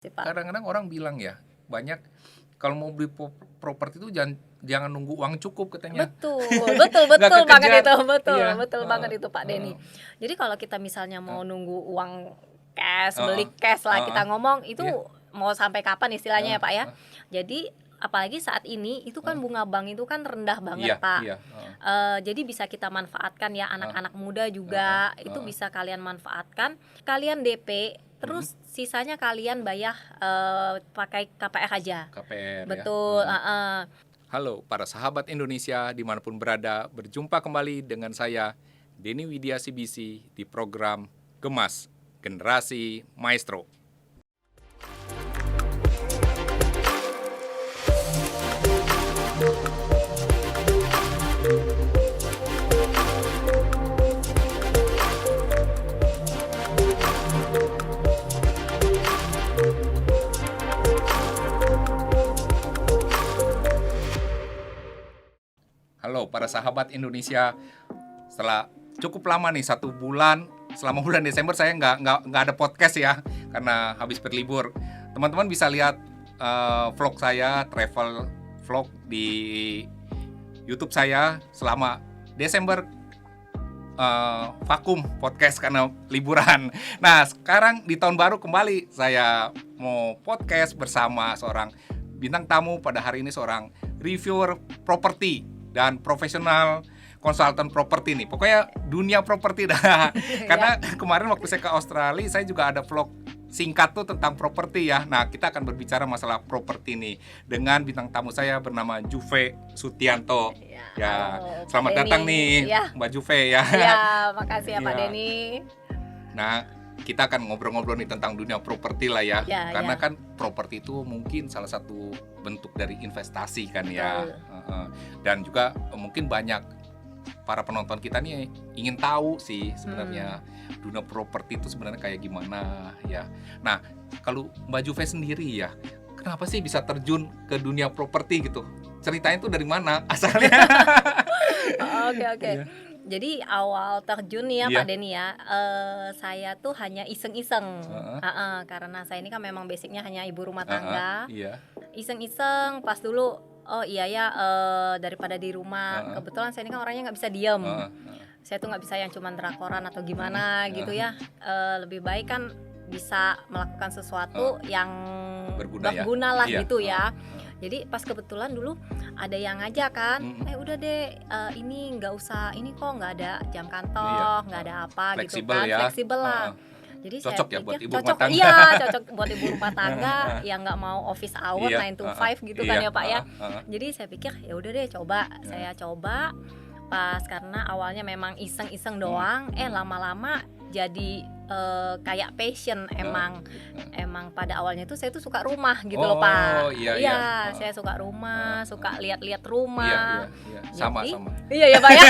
sih, Pak. Kadang-kadang orang bilang ya, banyak kalau mau beli properti itu jangan nunggu uang cukup katanya. Betul Nggak banget kekejar. itu, betul Iya, banget itu Pak Denny. Jadi kalau kita misalnya mau nunggu uang cash, beli cash lah kita ngomong, itu Iya. mau sampai kapan istilahnya ya Pak ya. Heeh. Jadi apalagi saat ini itu kan bunga bank itu kan rendah banget Iya, Pak. iya, Jadi bisa kita manfaatkan ya, anak-anak muda juga itu bisa kalian manfaatkan. Kalian DP terus sisanya kalian bayar pakai KPR aja. KPR Betul. ya. Halo para sahabat Indonesia dimanapun berada, berjumpa kembali dengan saya Denny Widya CBC di program Gemas Generasi Maestro. Halo para sahabat Indonesia, setelah cukup lama nih 1 bulan, selama bulan Desember saya nggak ada podcast ya karena habis berlibur. Teman-teman bisa lihat vlog saya, travel vlog di YouTube saya selama Desember, vakum podcast karena liburan. Nah sekarang di tahun baru kembali saya mau podcast bersama seorang bintang tamu pada hari ini, seorang reviewer properti dan profesional konsultan properti nih. Pokoknya dunia properti dah. Karena kemarin waktu saya ke Australia, saya juga ada vlog singkat tuh tentang properti ya. Nah, kita akan berbicara masalah properti nih dengan bintang tamu saya bernama Juve Sutianto. Ya, halo, selamat Pak datang Denny. nih Ya. Mbak Juve ya. Ya, makasih ya Pak Iya. Denny. Nah, kita akan ngobrol-ngobrol nih tentang dunia properti lah ya. Ya, Karena ya. kan properti itu mungkin salah satu bentuk dari investasi kan ya. Dan juga mungkin banyak para penonton kita nih ingin tahu sih sebenarnya dunia properti itu sebenarnya kayak gimana ya. Nah, kalau Mbak Juve sendiri ya, kenapa sih bisa terjun ke dunia properti gitu? Ceritanya tuh dari mana asalnya? Oke. Iya. Jadi awal terjun nih ya Iya. Pak Denny ya, saya tuh hanya iseng-iseng. Heeh. Karena saya ini kan memang basicnya hanya ibu rumah tangga. Iya. Iseng-iseng pas dulu, oh iya ya, daripada di rumah. Kebetulan saya ini kan orangnya nggak bisa diem. Saya tuh nggak bisa yang cuman drakoran atau gimana gitu ya. Lebih baik kan bisa melakukan sesuatu yang berguna lah Iya. gitu ya. Jadi pas kebetulan dulu ada yang ngajak kan, udah deh, ini nggak usah, ini kok nggak ada jam kantor, nggak ada apa gitu Fleksibel kan, ya. fleksibel lah. Jadi Cocok saya ya buat pikir ibu rumah cocok, tangga. iya cocok buat ibu rumah tangga yang nggak mau office hour Iya, 9 to 5 gitu kan iya, ya Pak ya. Jadi saya pikir ya udah deh coba, saya coba pas karena awalnya memang iseng-iseng doang, lama-lama jadi kayak passion emang pada awalnya itu saya tuh suka rumah gitu loh Pak. Iya. Saya suka rumah, suka lihat-lihat rumah. Iya. Sama. Iya ya Pak ya.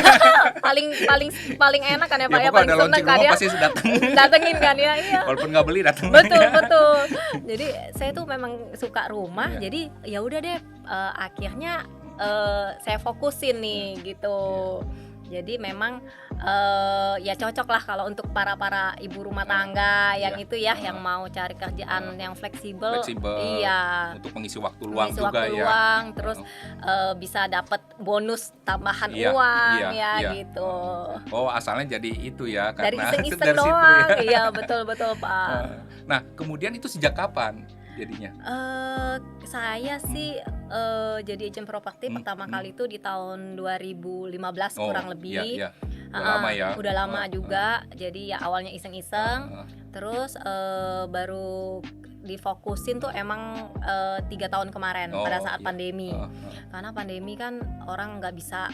paling enak kan ya Pak ya, Pokoknya paling ada seneng launching kan rumah ya. pasti datang. Datengin kan ya, iya. Walaupun nggak beli datang. Betul. Jadi saya tuh memang suka rumah, Iya. jadi ya udah deh, akhirnya saya fokusin nih gitu. Jadi memang ya cocok lah kalau untuk para ibu rumah tangga yang itu ya, yang mau cari kerjaan yang fleksibel. Iya. Untuk mengisi waktu luang Mengisi juga waktu ya. luang, terus bisa dapat bonus tambahan Iya, uang iya. gitu. Oh, asalnya jadi itu ya, Dari karena iseng-iseng dari situ doang. ya. Iya, betul Pak. Nah, kemudian itu sejak kapan jadinya? Saya sih jadi agent properti pertama kali itu di tahun 2015 kurang lebih. Iya. Udah lama ya. Udah lama juga. Jadi ya awalnya iseng-iseng, terus baru difokusin tuh emang 3 tahun kemarin pada saat pandemi. Karena pandemi kan orang nggak bisa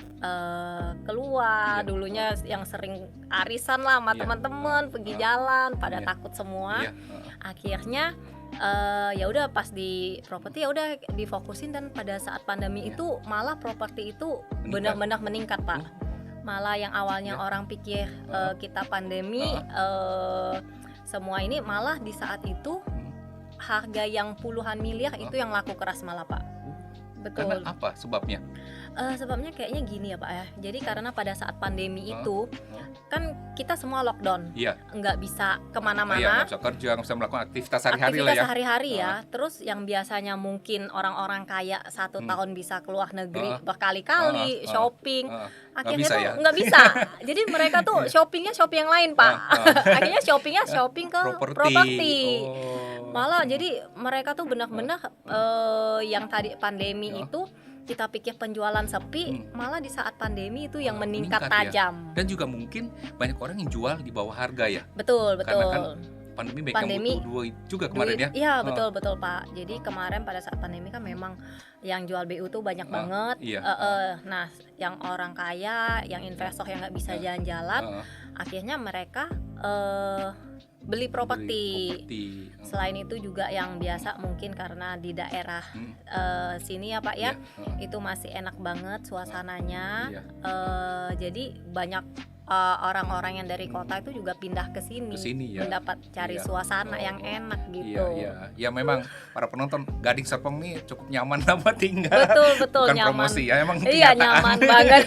keluar. Dulunya yang sering arisan lah sama teman-teman, pergi jalan, pada takut semua. Akhirnya ya udah pas di properti ya udah difokusin, dan pada saat pandemi itu malah properti itu benar-benar meningkat Pak. Malah yang awalnya orang pikir kita pandemi semua ini, malah di saat itu harga yang puluhan miliar itu yang laku keras malah Pak. betul. Karena apa sebabnya? Sebabnya kayaknya gini ya Pak ya. Jadi karena pada saat pandemi itu kan kita semua lockdown, Iya. nggak bisa Iya, kemana-mana, nggak bisa kerja, nggak bisa melakukan aktivitas sehari-hari lah aktivitas ya. sehari-hari ya. Terus yang biasanya mungkin orang-orang kaya 1 tahun bisa keluar negeri berkali-kali shopping, Nggak akhirnya bisa tuh ya. nggak bisa. Jadi mereka tuh shoppingnya shopping yang lain Pak. Akhirnya shoppingnya shopping ke properti. Oh. Malah jadi mereka tuh benar-benar yang tadi pandemi itu kita pikir penjualan sepi, malah di saat pandemi itu yang meningkat tajam. Ya. Dan juga mungkin banyak orang yang jual di bawah harga ya. Betul, betul. Karena kan pandemi banyak yang butuh duit juga kemarin ya. Iya, betul Pak. Jadi kemarin pada saat pandemi kan memang yang jual BU tuh banyak banget. Iya. Nah, yang orang kaya, yang investor yang nggak bisa jalan-jalan, akhirnya mereka beli properti. Selain itu juga yang biasa mungkin karena di daerah sini ya Pak ya, itu masih enak banget suasananya. Jadi banyak orang-orang yang dari kota itu juga pindah ke sini ya. mendapat cari suasana yang enak gitu. Iya. Ya memang para penonton Gading Serpong ini cukup nyaman lah buat tinggal. Betul Bukan nyaman. promosi ya, emang Iya, kenyataan. nyaman banget.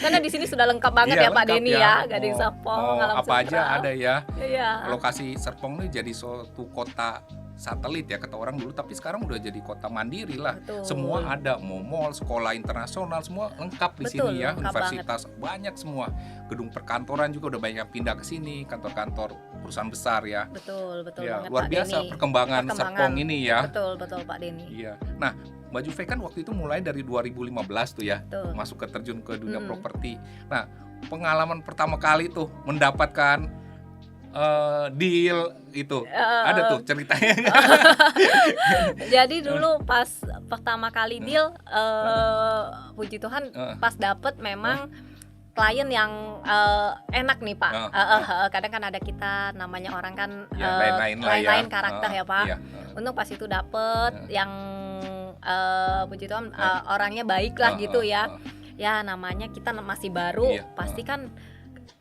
Karena di sini sudah lengkap banget ya Pak Denny ya, Gading Serpong, Alam apa aja Sutra. ada ya. Iya. Lokasi Serpong ini jadi suatu kota satelit ya kata orang dulu, tapi sekarang udah jadi kota mandiri lah. Betul. Semua ada, mau mall, sekolah internasional, semua lengkap di sini ya. Universitas banyak semua. Gedung perkantoran juga udah banyak yang pindah ke sini, kantor-kantor perusahaan besar ya. Betul Ya, banget luar Pak biasa Denny. perkembangan Serpong ini ya. Betul Pak Denny. Iya. Nah, Mbak Juve kan waktu itu mulai dari 2015 tuh ya, Betul. masuk ke terjun ke dunia properti. Nah, pengalaman pertama kali tuh mendapatkan deal itu, ada tuh ceritanya. Jadi dulu pas pertama kali deal, puji Tuhan pas dapet memang klien yang enak nih Pak. Kadang kan ada kita namanya orang kan lain-lain karakter ya Pak. Untung pas itu dapet yang puji Tuhan orangnya baik lah gitu ya. Ya namanya kita masih baru, pasti kan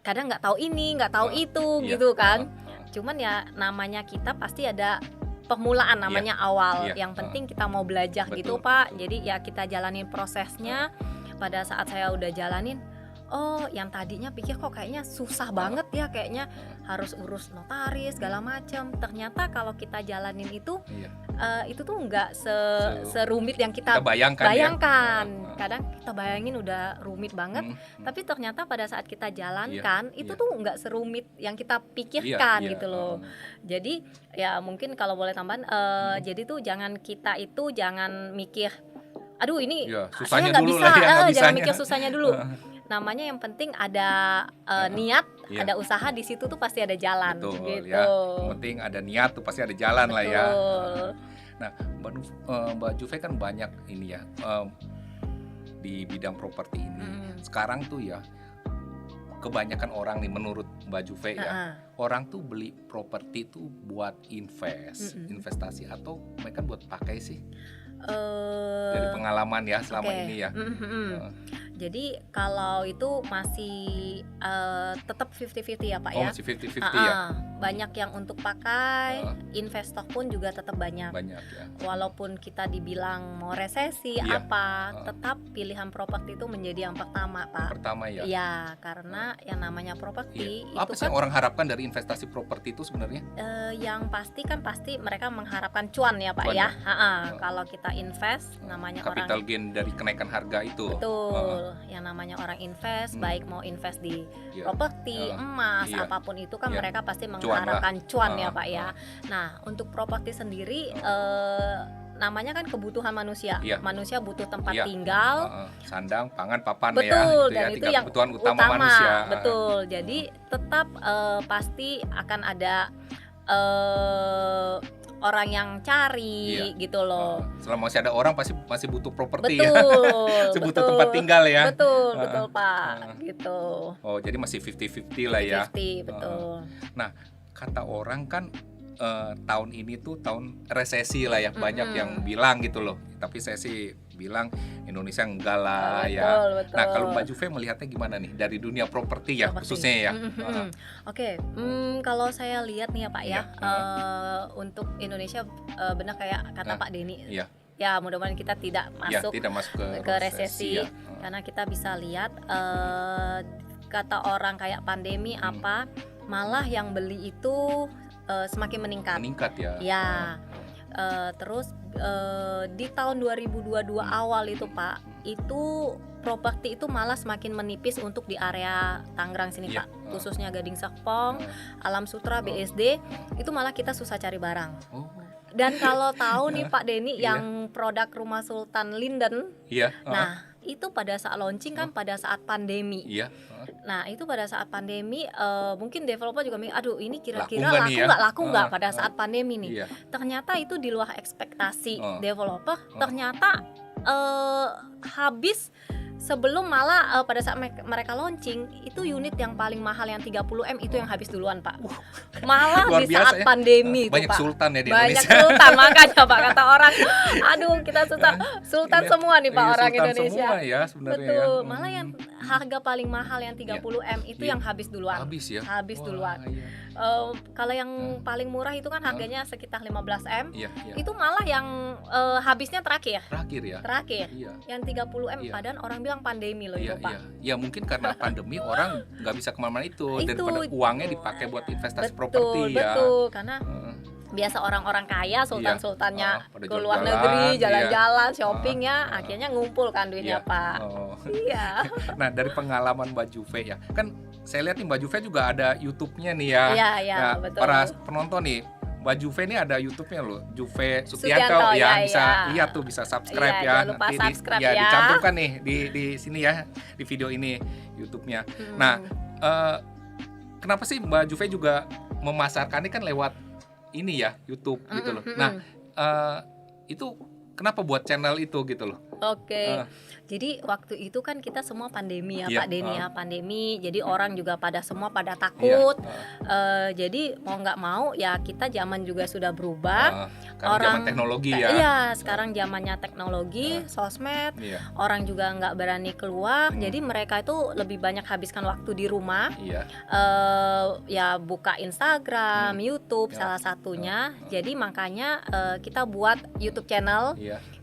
kadang nggak tahu ini, nggak tahu itu gitu kan. Cuman ya namanya kita pasti ada permulaan namanya awal. Yang penting kita mau belajar gitu Pak. Jadi ya kita jalanin prosesnya. Pada saat saya udah jalanin, oh yang tadinya pikir kok kayaknya susah banget ya, kayaknya harus urus notaris segala macam. Ternyata kalau kita jalanin itu tuh nggak serumit yang kita bayangkan. Ya? Kadang kita bayangin udah rumit banget, tapi ternyata pada saat kita jalankan itu tuh nggak serumit yang kita pikirkan gitu loh. Jadi ya mungkin kalau boleh tambahan, jadi tuh jangan mikir, aduh ini susahnya nggak dulu bisa, lah ya, jangan mikir susahnya dulu. Namanya yang penting ada niat, ada usaha, di situ tuh pasti ada jalan. Betul, gitu. Ya. Yang penting ada niat tuh pasti ada jalan lah ya. Nah, Mbak Juve kan banyak ini ya di bidang properti ini. Sekarang tuh ya kebanyakan orang nih menurut Mbak Juve ya, orang tuh beli properti tuh buat investasi atau mereka buat pakai sih? Dari pengalaman ya selama ini ya. Jadi kalau itu masih tetap 50-50 ya Pak ya. Masih 50-50 ya. Banyak yang untuk pakai, investor pun juga tetap banyak. Banyak ya. Walaupun kita dibilang mau resesi tetap pilihan properti itu menjadi yang pertama Pak. Pertama ya. Iya, karena yang namanya properti itu apa sih yang orang harapkan dari investasi properti itu sebenarnya? Yang pasti mereka mengharapkan cuan ya Pak ya. Kalau kita invest namanya capital gain dari kenaikan harga itu. Betul. Yang namanya orang invest, baik mau invest di properti, emas, apapun itu kan mereka pasti mengharapkan cuan ya Pak ya. Nah, untuk properti sendiri namanya kan kebutuhan manusia. Manusia butuh tempat tinggal, sandang, pangan, papan. Betul, ya. Dan itu yang kebutuhan utama manusia. Betul. Jadi tetap pasti akan ada orang yang cari gitu loh. Selama masih ada orang pasti masih butuh properti betul, ya. Butuh tempat tinggal ya. Betul Pak, gitu. Oh, jadi masih 50-50 lah ya. 50, betul. Nah, kata orang kan tahun ini tuh tahun resesi lah ya, banyak yang bilang gitu loh. Tapi saya sih bilang Indonesia enggak lah ya. Betul. Nah, kalau Mbak Juve melihatnya gimana nih dari dunia properti ya khususnya ya? Oke, kalau saya lihat nih ya Pak ya, untuk Indonesia benar kayak kata Pak Denny. ya mudah-mudahan kita tidak masuk tidak masuk ke resesi ya. Karena kita bisa lihat kata orang kayak pandemi apa malah yang beli itu semakin meningkat ya. Ya. Terus di tahun 2022 awal itu Pak, itu properti itu malah semakin menipis untuk di area Tangerang sini Pak, khususnya Gading Serpong, Alam Sutra, BSD, itu malah kita susah cari barang. Dan kalau tahu nih Pak Denny yang produk Rumah Sultan Linden, nah itu pada saat launching kan pada saat pandemi. Nah itu pada saat pandemi mungkin developer juga mikir, aduh ini kira-kira laku nggak pada saat pandemi nih. Ternyata itu di luar ekspektasi developer. Ternyata habis sebelum malah pada saat mereka launching itu unit yang paling mahal yang 30M itu yang habis duluan Pak. Malah di saat pandemi banyak itu Pak. Sultan ya di banyak Indonesia. Sultan makanya Pak kata orang, aduh kita susah Sultan semua nih Pak orang Sultan Indonesia. Semua ya sebenarnya. Betul. Malah yang harga paling mahal yang 30M itu yang habis duluan. Habis duluan. Kalau yang paling murah itu kan harganya sekitar 15M. Itu malah yang habisnya terakhir. Terakhir. Yang 30M padahal orang bilang pandemi loh itu Pak. Ya mungkin karena pandemi orang nggak bisa kemana-mana itu daripada uangnya dipakai buat investasi properti ya. Betul, karena biasa orang-orang kaya sultan-sultannya ke luar negeri jalan-jalan shopping ya akhirnya ngumpul kan duitnya Pak. Iya. Nah dari pengalaman Mbak Juve ya kan saya lihat nih Mbak Juve juga ada YouTube-nya nih ya. Iya, betul. Para penonton nih Mbak Juve ini ada YouTube-nya loh, Juve Sustianto ya, bisa lihat tuh, bisa subscribe ya. Jangan lupa nanti subscribe ya. Dicantumkan nih di sini ya, di video ini YouTube-nya. Nah, kenapa sih Mbak Juve juga memasarkannya kan lewat ini ya, YouTube gitu loh. Nah, itu kenapa buat channel itu gitu loh? Oke. Jadi waktu itu kan kita semua pandemi ya Pak Denny ya, pandemi. Jadi orang juga semua pada takut. Jadi mau nggak mau ya kita zaman juga sudah berubah. Orang zaman teknologi ya. Iya, sekarang zamannya teknologi, sosmed. Orang juga nggak berani keluar. Jadi mereka itu lebih banyak habiskan waktu di rumah. Ya buka Instagram, YouTube salah satunya. Jadi makanya kita buat YouTube channel.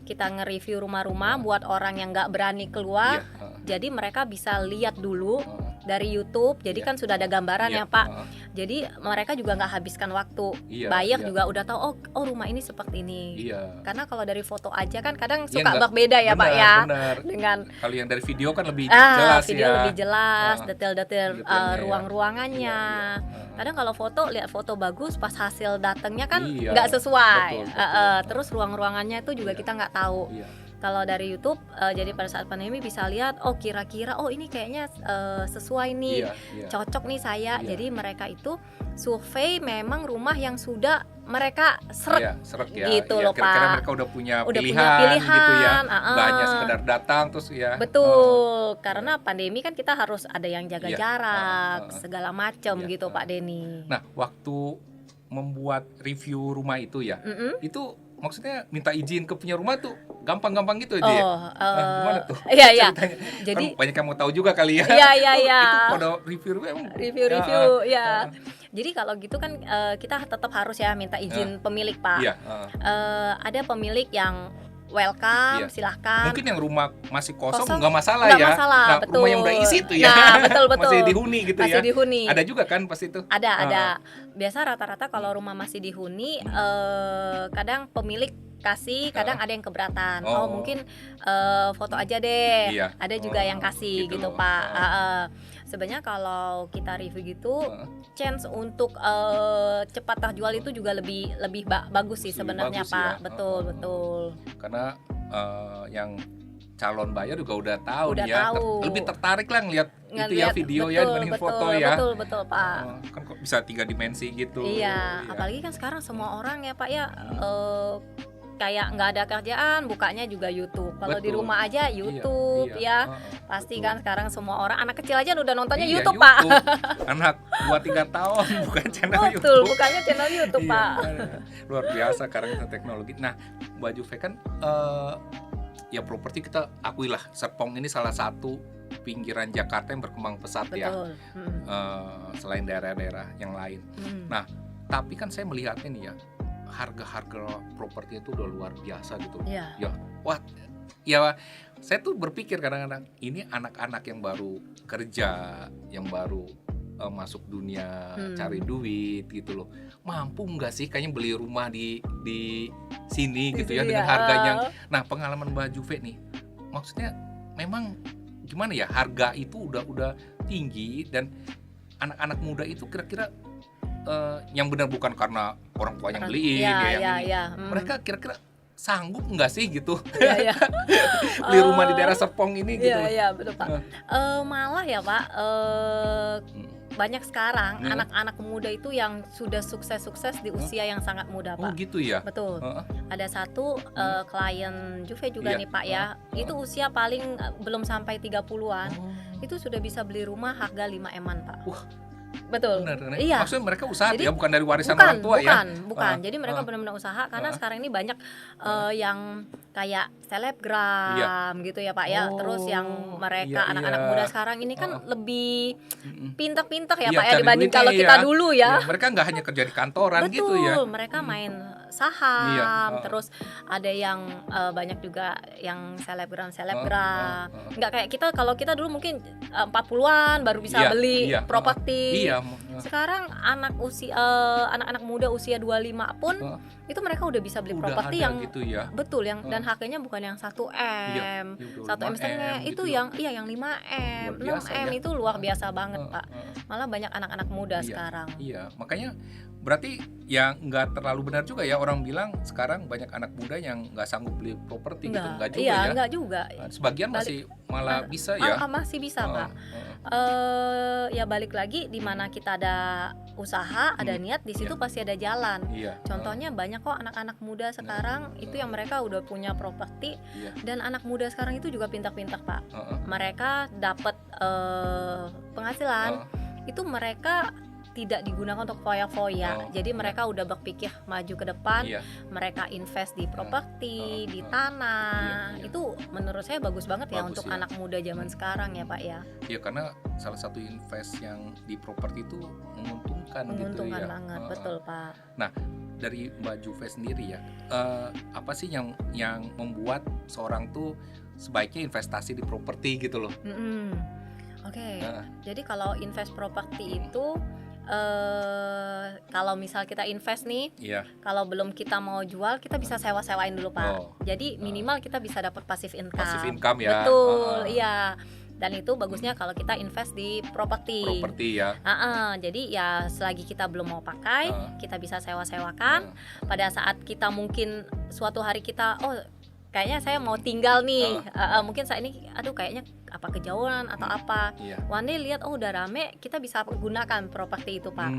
Kita nge-review rumah-rumah buat orang yang nggak berani keluar. Jadi mereka bisa lihat dulu dari YouTube. Jadi kan sudah ada gambaran ya Pak. Jadi mereka juga nggak habiskan waktu. Buyer juga udah tahu oh rumah ini seperti ini. Karena kalau dari foto aja kan kadang suka berbeda ya Pak ya. Dengan kalau yang dari video kan lebih jelas video lebih jelas, detail-detail ruang-ruangannya. Kadang kalau foto lihat foto bagus pas hasil datangnya kan nggak sesuai. Terus ruang-ruangannya itu juga kita nggak tahu. Kalau dari YouTube jadi pada saat pandemi bisa lihat kira-kira ini kayaknya sesuai nih, cocok nih saya. Jadi mereka itu survei memang rumah yang sudah mereka seret gitu loh Pak. Kira-kira mereka udah punya pilihan gitu ya. Nggak hanya sekedar datang terus ya. Betul. Karena pandemi kan kita harus ada yang jaga jarak segala macam gitu Pak Denny. Nah waktu membuat review rumah itu ya, itu maksudnya minta izin ke punya rumah tuh gampang-gampang gitu aja gimana tuh? Iya. Jadi kan banyak yang mau tahu juga kali ya. Iya. Itu pada review ya. Jadi kalau gitu kan kita tetap harus ya minta izin pemilik Pak. Ada pemilik yang welcome, silahkan. Mungkin yang rumah masih kosong nggak masalah ya. Nah, betul. Rumah yang udah isi tuh ya. Nah, betul. Masih dihuni gitu masih ya. Dihuni. Ada juga kan pas itu? Ada. Biasa rata-rata kalau rumah masih dihuni, kadang pemilik kasih, kadang ada yang keberatan. Mungkin foto aja deh. Ada juga yang kasih gitu Pak. Sebenarnya kalau kita review gitu, chance untuk cepat terjual itu juga lebih bagus sih sebenarnya Pak. Ya. Betul. Karena yang calon buyer juga udah tahu lebih tertarik lah ngelihat itu ya video dibanding foto ya. Betul Pak. Kan kok bisa 3 dimensi gitu. Iya, apalagi kan sekarang semua orang ya Pak ya kayak nggak ada kerjaan, bukanya juga YouTube. Kalau di rumah aja YouTube pasti kan sekarang semua orang, anak kecil aja udah nontonnya YouTube Pak. Anak 2-3 tahun bukan channel YouTube. Betul, bukannya channel YouTube Pak. Luar biasa sekarang teknologi. Nah, Mbak Juve kan ya properti kita akuilah Serpong ini salah satu pinggiran Jakarta yang berkembang pesat. Betul. Selain daerah-daerah yang lain. Nah, tapi kan saya melihatnya nih ya, harga-harga properti itu udah luar biasa gitu. Iya. Ya, wah, ya saya tuh berpikir kadang-kadang ini anak-anak yang baru kerja, yang baru masuk dunia cari duit gitu loh, mampu nggak sih kayaknya beli rumah di sini Di gitu ya sini dengan ya, harganya. Nah, pengalaman Mbak Juve nih, maksudnya memang gimana ya, harga itu udah tinggi, dan anak-anak muda itu kira-kira yang benar bukan karena orang tua yang beliin ya, yang ini, mereka kira-kira sanggup nggak sih gitu Iya, iya. beli rumah di daerah Serpong ini gitu? Iya, betul Pak. Malah ya Pak, banyak sekarang anak-anak muda itu yang sudah sukses di usia yang sangat muda Oh Pak. gitu ya? Betul. Ada satu klien Juve juga Iya. nih Pak ya, itu usia paling belum sampai 30-an, itu sudah bisa beli rumah harga 5 M-an Pak. Wah, Betul. benar. Iya. Maksudnya mereka usaha Jadi, ya, bukan dari warisan orang tua ya? Bukan. Jadi mereka benar-benar usaha, karena sekarang ini banyak yang kayak selebgram gitu ya Pak ya. Terus yang mereka anak-anak muda sekarang ini kan lebih pintar-pintar ya Iya, Pak ya, cari dibanding duitnya kalau kita ya. dulu ya. Ya, mereka nggak hanya kerja di kantoran gitu ya. Betul, mereka main saham, Iya. terus ada yang banyak juga yang selebgram. Nggak kayak kita, kalau kita dulu mungkin 40-an baru bisa beli properti. Iya. Sekarang anak-anak muda usia 25 pun itu mereka udah bisa beli properti yang gitu ya. betul, yang dan harganya bukan yang 1 M, 1 M setengah, itu gitu yang yang 5 M, 6 M, itu luar biasa banget Pak. Malah banyak anak-anak muda sekarang. Iya, makanya berarti ya nggak terlalu benar juga ya orang bilang sekarang banyak anak muda yang nggak sanggup beli properti gitu, nggak juga ya? Nggak juga. Sebagian masih malah bisa ya? Masih bisa Pak. Ya balik lagi, di mana kita ada usaha, ada niat, di situ pasti ada jalan. Contohnya banyak kok anak-anak muda sekarang itu yang mereka udah punya properti, dan anak muda sekarang itu juga pintar-pintar Pak. Mereka dapat penghasilan, itu mereka tidak digunakan untuk foya-foya. Jadi mereka udah berpikir maju ke depan, mereka invest di properti, di tanah. Itu menurut saya bagus banget ya untuk anak muda zaman sekarang ya Pak ya. Iya, karena salah satu invest yang di properti itu menguntungkan gitu ya. Menguntungkan banget, betul Pak. Nah, dari Mbak Juve sendiri ya, apa sih yang membuat seorang tuh sebaiknya investasi di properti gitu loh? Oke. Jadi kalau invest properti itu, kalau misal kita invest nih, kalau belum kita mau jual, kita bisa sewa-sewain dulu Pak. Jadi minimal kita bisa dapat passive income. Passive income ya. Betul, iya. Dan itu bagusnya kalau kita invest di properti. Properti ya. Jadi ya selagi kita belum mau pakai, kita bisa sewa-sewakan. Pada saat kita mungkin suatu hari kita, kayaknya saya mau tinggal nih, mungkin saat ini kayaknya apa kejauhan atau apa, one day lihat udah rame, kita bisa gunakan properti itu Pak.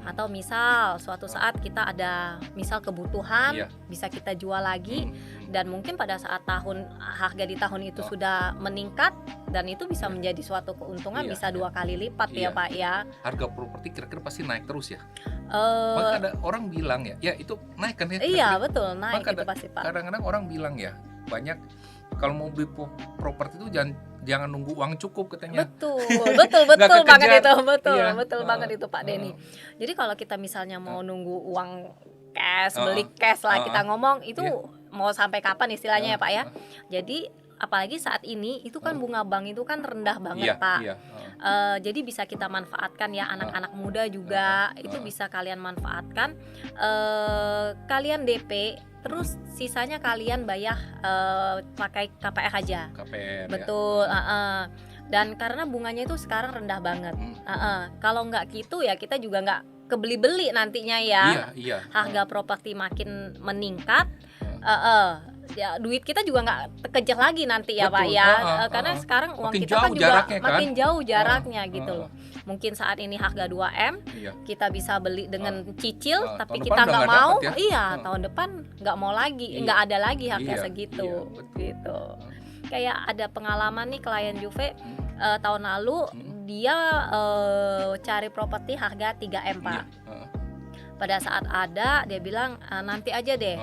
Atau misal suatu saat kita ada misal kebutuhan, bisa kita jual lagi, dan mungkin pada saat harga di tahun itu sudah meningkat, dan itu bisa menjadi suatu keuntungan, bisa 2 kali lipat ya Pak ya. Harga properti kira-kira pasti naik terus ya. Maka ada orang bilang ya itu naik kan ya. Iya betul, naik itu pasti Pak. Kadang-kadang orang bilang ya, banyak kalau mau beli properti itu jangan nunggu uang cukup katanya. Betul banget itu, betul banget itu Pak Denny. Jadi kalau kita misalnya mau nunggu uang cash, beli cash lah kita ngomong, itu mau sampai kapan istilahnya ya Pak ya. Jadi apalagi saat ini itu kan bunga bank itu kan rendah banget Pak. Jadi bisa kita manfaatkan ya, anak-anak muda juga itu bisa kalian manfaatkan. Kalian DP, terus sisanya kalian bayar pakai KPR aja. KPR. Betul. Dan karena bunganya itu sekarang rendah banget. Kalau nggak gitu ya kita juga nggak kebeli-beli nantinya ya. Harga properti makin meningkat. Ya duit kita juga nggak kekejar lagi nanti ya Pak ya. Karena sekarang uang kita kan juga makin jauh jaraknya gitu loh. Mungkin saat ini harga 2M, kita bisa beli dengan cicil, tapi kita nggak mau. Tahun depan nggak mau lagi, nggak ada lagi harga segitu gitu. Kayak ada pengalaman nih klien Juve, tahun lalu dia cari properti harga 3M Pak. Pada saat ada, dia bilang nanti aja deh.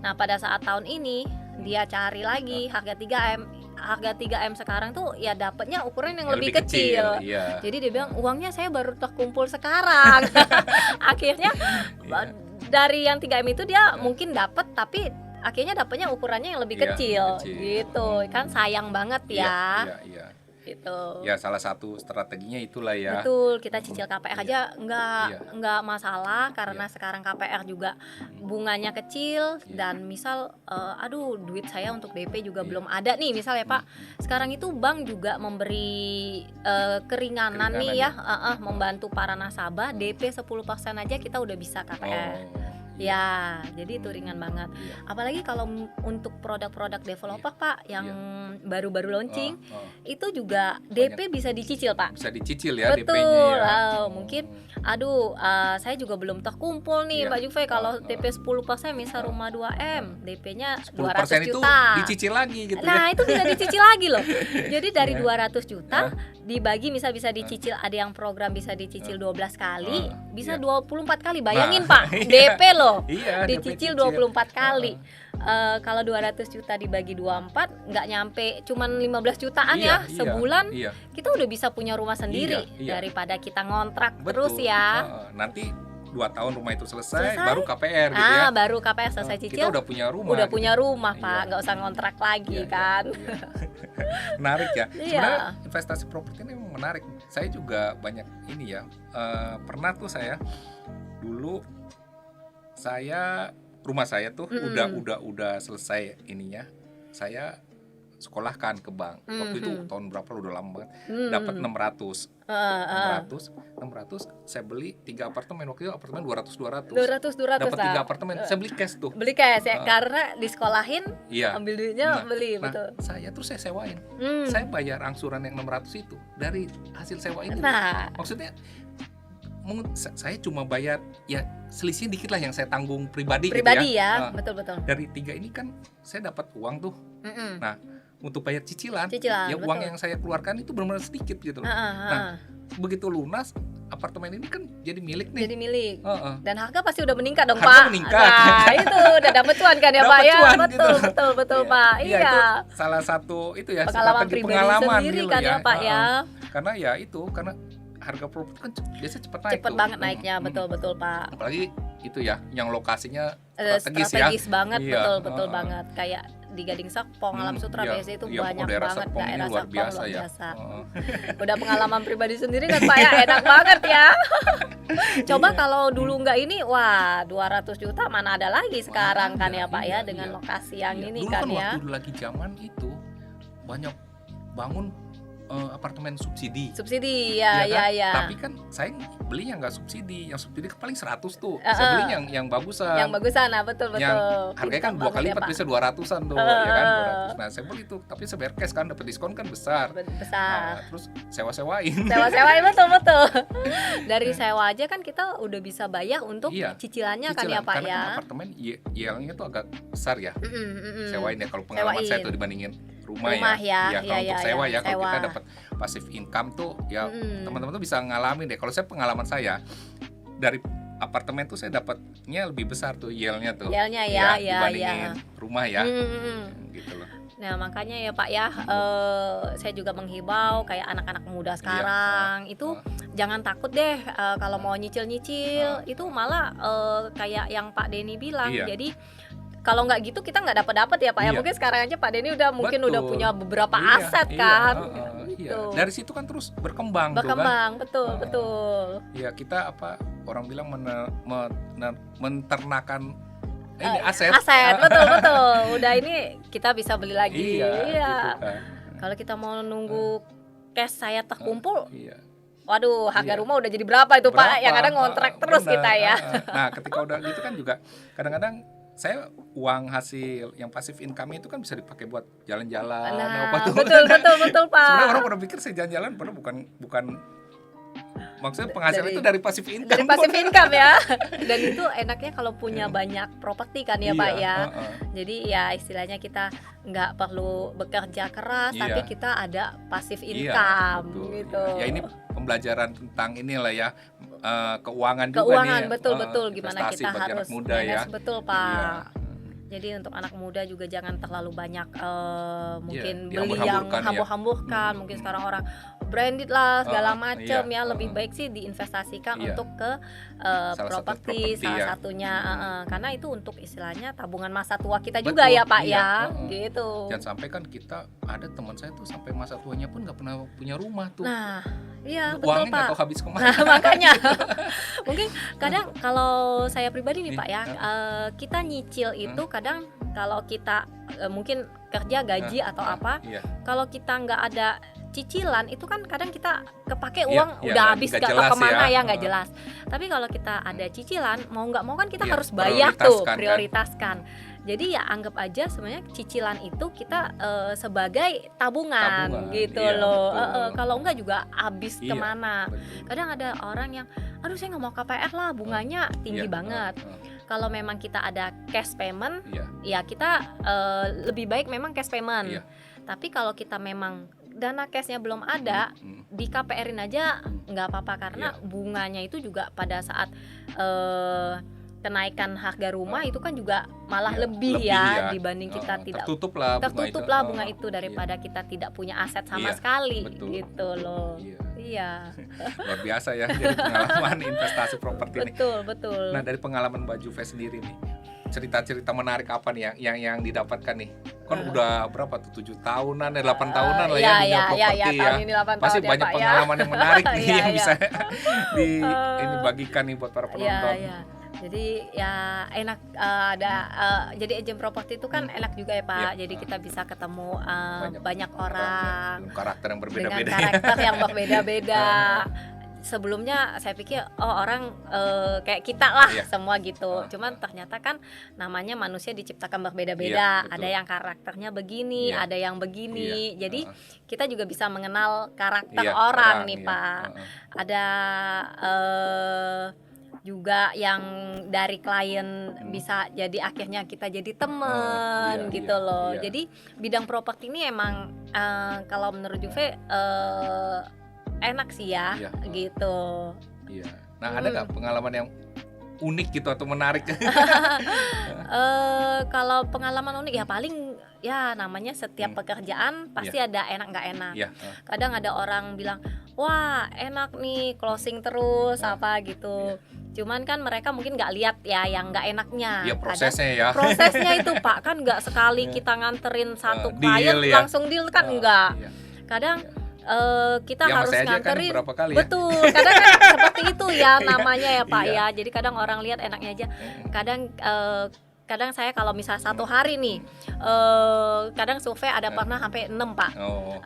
Nah pada saat tahun ini dia cari lagi harga 3M. Harga 3M sekarang tuh ya dapatnya ukuran yang lebih kecil. Jadi dia bilang uangnya saya baru terkumpul sekarang. Akhirnya dari yang 3M itu dia mungkin dapat, tapi akhirnya dapatnya ukurannya yang lebih kecil gitu. Kan sayang banget ya. Iya. Gitu. Ya salah satu strateginya itulah ya. Betul, kita cicil KPR aja nggak masalah karena sekarang KPR juga bunganya kecil dan misal aduh duit saya untuk DP juga belum ada nih misal ya Pak. Sekarang itu bank juga memberi keringanan nih ya, membantu para nasabah DP 10% aja kita udah bisa KPR. Ya, jadi itu ringan banget. Apalagi kalau untuk produk-produk developer Pak yang baru-baru launching, itu juga DP bisa dicicil Pak. Bisa dicicil ya betul, DP-nya ya. Mungkin aduh saya juga belum terkumpul nih Pak Juve kalau DP 10% misal rumah 2M, DP-nya 200 itu juta. dicicil lagi gitu Nah, itu bisa dicicil lagi loh. Jadi dari 200 juta dibagi bisa dicicil, ada yang program bisa dicicil 12 kali, bisa 24 kali. Bayangin Pak, DP loh. Dicicil 24 kali. Kalau 200 juta dibagi 24 nggak nyampe cuman 15 jutaan ya sebulan. Kita udah bisa punya rumah sendiri daripada kita ngontrak terus ya. Nanti 2 tahun rumah itu selesai baru KPR gitu ya. Baru KPR selesai cicil. Kita udah punya rumah. Udah punya rumah Pak, nggak usah ngontrak lagi kan. Menarik ya. Sebenarnya investasi properti ini memang menarik. Saya juga banyak ini ya. Pernah tuh saya dulu rumah saya tuh udah selesai ininya. Saya sekolahkan ke bank. Waktu itu tahun berapa udah lama banget. Dapat 600 saya beli 3 apartemen. Waktu itu apartemen 200 dapat 3 apartemen. Saya beli cash tuh. Beli cash ya karena disekolahin ambil duitnya beli betul. Saya sewain. Saya bayar angsuran yang 600 itu dari hasil sewa itu. Maksudnya saya cuma bayar ya selisih dikit lah yang saya tanggung pribadi gitu ya. Betul. Dari 3 ini kan saya dapat uang tuh. Nah, untuk bayar cicilan ya uang yang saya keluarkan itu benar-benar sedikit gitu. Nah, begitu lunas apartemen ini kan jadi milik nih. Jadi milik. Dan harga pasti udah meningkat dong harga Pak. Meningkat. Nah, itu udah dapet cuan kan ya Pak ya. Betul Pak. Iya. Itu salah satu itu ya pengalaman pribadi sendiri gitu kan ya Pak ya. Karena ya itu karena harga properti kan biasa cepat naik. Cepat banget naiknya, betul Pak. Apalagi itu ya, yang lokasinya strategis banget, betul banget. Kayak di Gading Serpong, Alam Sutra biasa itu banyak daerah banget Serpong daerah luar Serpong biasa. Udah pengalaman pribadi sendiri kan Pak ya, enak banget ya. Coba kalau dulu nggak ini, wah 200 juta mana ada lagi sekarang kan ya Pak ya, dengan lokasi yang ini dulu kan ya. Waktu lagi zaman itu banyak bangun apartemen subsidi ya. Tapi kan saya beli yang nggak subsidi, yang subsidi paling 100 tuh. Saya beli yang bagusan. Yang bagusan, betul. Yang harganya kan 2 kali lipat bisa 200-an tuh, ya kan 200. Nah, saya beli tuh, tapi saya bayar cash kan, dapat diskon kan besar. Nah, terus sewa-sewain, betul. Dari sewa aja kan kita udah bisa bayar untuk cicilannya kan ya Pak ya. Karena apartemen yield-nya tuh agak besar ya. Sewain ya, kalau pengalaman saya tuh dibandingin rumah ya. Kalau untuk sewa ya, kalau kita dapat passive income tuh ya teman-teman tuh bisa ngalamin deh. Kalau saya pengalaman saya dari apartemen tuh saya dapatnya lebih besar tuh yield-nya tuh. Yield-nya dibandingin rumah ya. Gitu loh. Nah makanya ya Pak ya, saya juga menghibau kayak anak-anak muda sekarang itu jangan takut deh kalau mau nyicil-nyicil itu malah kayak yang Pak Denny bilang. Jadi kalau nggak gitu kita nggak dapat ya Pak ya. Mungkin sekarang aja Pak Denny mungkin udah punya beberapa aset kan. Gitu. Dari situ kan terus berkembang tuh kan. Betul. Ya kita orang bilang menternakan ini aset. Betul. Udah ini kita bisa beli lagi. Gitu kan. Kalau kita mau nunggu cash saya terkumpul. Waduh, harga rumah udah jadi berapa itu Pak? Yang ada ngontrak terus kita ya. Nah, ketika udah gitu kan juga kadang-kadang saya uang hasil yang pasif income itu kan bisa dipakai buat jalan-jalan. Betul Pak. Sebenarnya orang pada pikir saya jalan-jalan, padahal bukan maksudnya penghasilan itu dari pasif income. Dari pasif income ya. Dan itu enaknya kalau punya banyak properti kan ya Pak ya. Jadi ya istilahnya kita nggak perlu bekerja keras, tapi kita ada pasif income gitu. Ya ini pembelajaran tentang inilah ya. Keuangan juga nih. Betul gimana kita harus muda ya. Betul Pak. Jadi untuk anak muda juga jangan terlalu banyak mungkin beli yang hambur-hamburkan. Mungkin sekarang orang branded lah segala macem iya, ya, lebih baik sih diinvestasikan iya. untuk ke Salah satu properti properti salah ya. satunya, karena itu untuk istilahnya tabungan masa tua kita Betul, juga ya Pak iya, ya, heeh. gitu. Jangan sampai kan kita, ada teman saya tuh sampai masa tuanya pun nggak pernah punya rumah tuh. Nah, iya betul Uangnya nggak Pak. tahu habis kemana. Nah makanya mungkin kadang kalau saya pribadi nih Pak ya, kita nyicil itu kadang kalau kita mungkin kerja gaji atau apa, Iya. kalau kita nggak ada cicilan itu kan kadang kita kepake Iya, uang iya, udah nggak- habis nggak nggak jelas tahu kemana ya. ya nggak jelas. Tapi kalau kita ada cicilan mau nggak mau kan kita Iya, harus bayar tuh, prioritaskan kan. prioritaskan. Jadi ya anggap aja sebenarnya cicilan itu kita sebagai tabungan Tabungan, gitu iya, loh. betul. Kalau enggak juga habis Iya, kemana. betul. Kadang ada orang yang aduh saya nggak mau KPR lah, bunganya tinggi Iya, banget. Kalau memang kita ada cash payment, Iya. ya kita lebih baik memang cash payment. Iya. Tapi kalau kita memang dana cashnya belum ada, di KPR-in aja nggak apa-apa karena bunganya itu juga pada saat kenaikan harga rumah itu kan juga malah Iya, lebih ya dibanding kita tidak tertutup lah bunga itu daripada kita tidak punya aset sama Iya, sekali betul. gitu loh. Iya. Luar biasa ya jadi pengalaman investasi properti nih. Betul. Nah, dari pengalaman Mbak Juve sendiri nih, cerita-cerita menarik apa nih yang didapatkan nih? Kan udah berapa tuh, 7 tahunan, 8 tahunan lah ya dunia properti ya. Tahun ini 8 Pasti tahun banyak ya, Pak, pengalaman yang menarik nih Iya, yang iya. bisa ini bagikan nih buat para penonton. Iya. Jadi ya enak jadi agent properti itu kan enak juga ya Pak. Iya. Jadi kita bisa ketemu banyak ya, orang dengan karakter yang dengan berbeda-beda. karakter yang berbeda-beda. Sebelumnya saya pikir orang kayak kita lah semua gitu. Cuman ternyata kan namanya manusia diciptakan berbeda-beda. Iya, betul. Ada yang karakternya begini, Iya. ada yang begini. Iya, Jadi kita juga bisa mengenal karakter Iya, orang nih iya. Pak. Ada juga yang dari klien bisa jadi akhirnya kita jadi temen Iya, gitu iya, loh. iya. Jadi bidang properti ini emang kalau menurut Juve enak sih ya, Iya. gitu. Iya. Nah, ada nggak pengalaman yang unik gitu atau menarik? Kalau pengalaman unik ya paling ya namanya setiap pekerjaan pasti ada enak nggak enak. Iya. Kadang ada orang bilang wah enak nih closing terus apa gitu. Cuman kan mereka mungkin nggak lihat ya yang nggak enaknya. Iya, prosesnya ya. Prosesnya itu Pak kan nggak sekali kita nganterin satu klien Deal ya. langsung deal kan enggak. Iya. Kadang kita Ya, harus masih aja kan nganterin berapa kali ya? betul. Kadang kan seperti itu ya namanya ya Pak Iya. ya. Jadi kadang orang lihat enaknya aja. Kadang saya kalau misal satu hari nih kadang survei ada pernah sampai 6 Pak.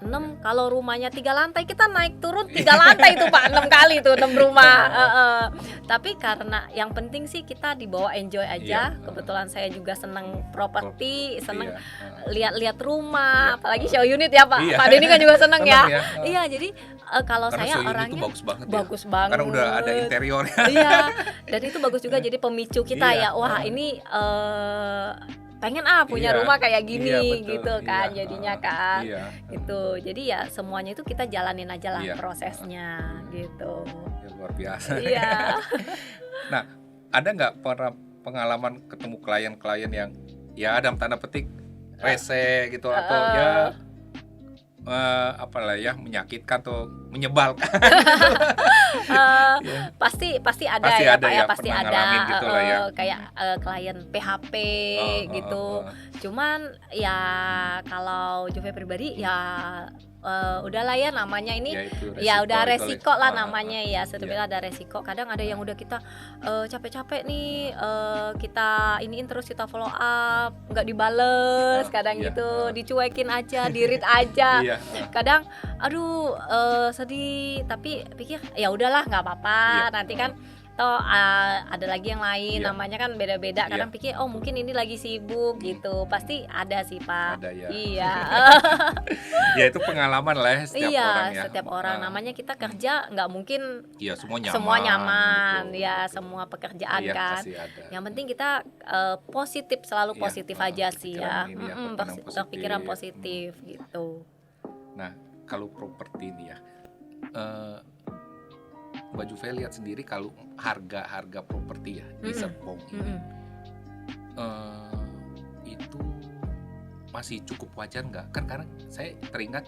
6 kalau rumahnya 3 lantai kita naik turun 3 lantai itu Pak 6 kali tuh 6 rumah. Tapi karena yang penting sih kita dibawa enjoy aja. Iya. Kebetulan saya juga seneng properti, seneng Iya. lihat-lihat rumah, Iya. apalagi show unit ya Pak. Iya. Pak Denny kan juga seneng ya. Seneng ya. Iya jadi kalau Karena saya show unit orangnya itu bagus banget ya. bagus banget. Karena udah ada interiornya. Iya. Dan itu bagus juga jadi pemicu kita Iya. ya. Wah ini pengen punya Iya. rumah kayak gini Iya, betul. gitu kan Iya. jadinya kan. Iya. Gitu. Jadi ya semuanya itu kita jalanin aja lah Iya. prosesnya gitu. Ya, luar biasa. Iya. Nah, ada nggak pengalaman ketemu klien-klien yang ya dalam tanda petik rese gitu atau ya apalah ya menyakitkan atau menyebalkan? Pasti ada Pasti ya ada Pak ya, pasti pernah ada ngalamin gitu lah ya. kayak klien PHP gitu. Cuman ya kalau Juve pribadi ya udahlah ya namanya ini Ya, itu ya udah itu resiko lah Ah, namanya ya sebenarnya ada resiko. Kadang ada yang udah kita capek-capek nih kita iniin terus kita follow up nggak dibales kadang Iya. gitu dicuekin aja di-read aja. Iya. Kadang aduh sedih tapi pikir ya udahlah nggak apa-apa Iya. nanti kan toh ada lagi yang lain Iya. namanya kan beda-beda. Kadang Iya. pikir oh mungkin ini lagi sibuk gitu pasti ada sih Pak. Ada ya. Iya. Ya itu pengalaman lah ya setiap Iya orang ya. setiap orang namanya kita kerja nggak mungkin Iya, semua nyaman. semua nyaman betul, ya betul. semua pekerjaan Iya, kan. pasti ada. Yang penting kita positif selalu Iya, positif aja sih ya. pikiran ini ya, Berpikiran berpikiran positif gitu. Nah, kalau properti ini ya, Mbak Juve lihat sendiri kalau harga properti ya di Serpong ini itu masih cukup wajar nggak? Kan karena saya teringat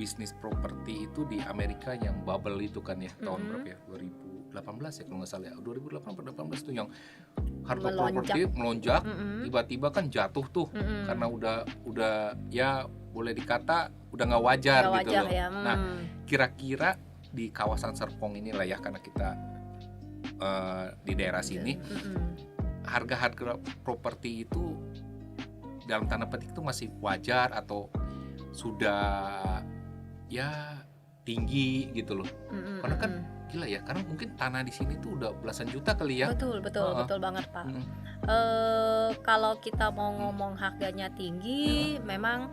bisnis properti itu di Amerika yang bubble itu kan ya, tahun berapa ya, 2018 ya kalau nggak salah ya, 2018 itu yang harga properti melonjak, tiba-tiba kan jatuh tuh, karena udah ya boleh dikata udah nggak wajar gitu loh. Ya. Nah, kira-kira di kawasan Serpong inilah ya, karena kita di daerah sini, harga-harga properti itu dalam tanda petik itu masih wajar atau sudah ya tinggi gitu loh. Karena kan gila ya, karena mungkin tanah di sini tuh udah belasan juta kali ya. Betul banget Pak. Kalau kita mau ngomong harganya tinggi, memang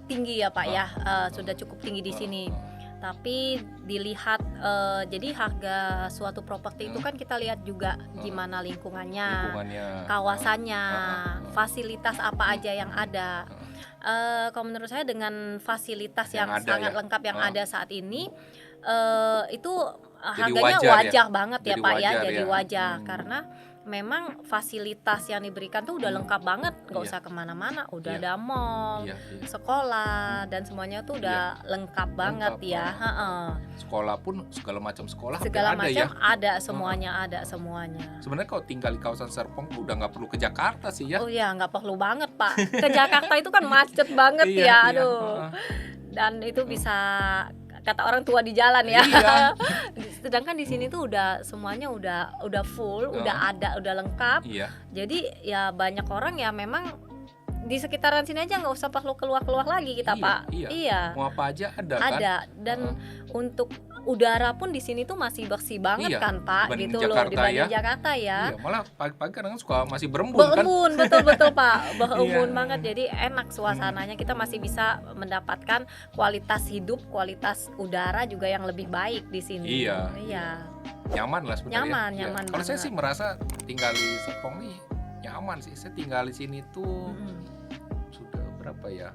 tinggi ya Pak ya, sudah cukup tinggi di sini. Tapi dilihat, jadi harga suatu properti itu kan kita lihat juga gimana lingkungannya, kawasannya, fasilitas apa aja yang ada. Kalau menurut saya dengan fasilitas yang sangat lengkap yang ada saat ini, itu harganya wajar banget ya Pak ya, jadi wajar karena memang fasilitas yang diberikan tuh udah lengkap banget, nggak usah kemana-mana, udah ada mall, sekolah dan semuanya tuh udah lengkap banget ya. Sekolah pun segala macam sekolah ada semuanya, ada semuanya. Sebenarnya kalau tinggal di kawasan Serpong udah nggak perlu ke Jakarta sih ya. Oh ya, nggak perlu banget Pak, ke Jakarta itu kan macet banget ya, aduh. Dan itu bisa kata orang tua di jalan ya. Sedangkan di sini tuh udah semuanya udah full, udah ada, udah lengkap. Jadi ya banyak orang ya memang di sekitaran sini aja nggak usah perlu keluar lagi kita Pak. Iya. Mau apa aja ada kan? Ada. Dan untuk udara pun di sini tuh masih bersih banget kan Pak, gitu loh, dibanding Jakarta ya. Iya, malah pagi-pagi kadang suka masih berembun kan. Betul Pak, berembun banget. Jadi enak suasananya, kita masih bisa mendapatkan kualitas hidup, kualitas udara juga yang lebih baik di sini. Iya. Nyaman lah sebenarnya. Nyaman. Kalau saya sih merasa tinggal di Serpong nih nyaman sih. Saya tinggal di sini tuh sudah berapa ya?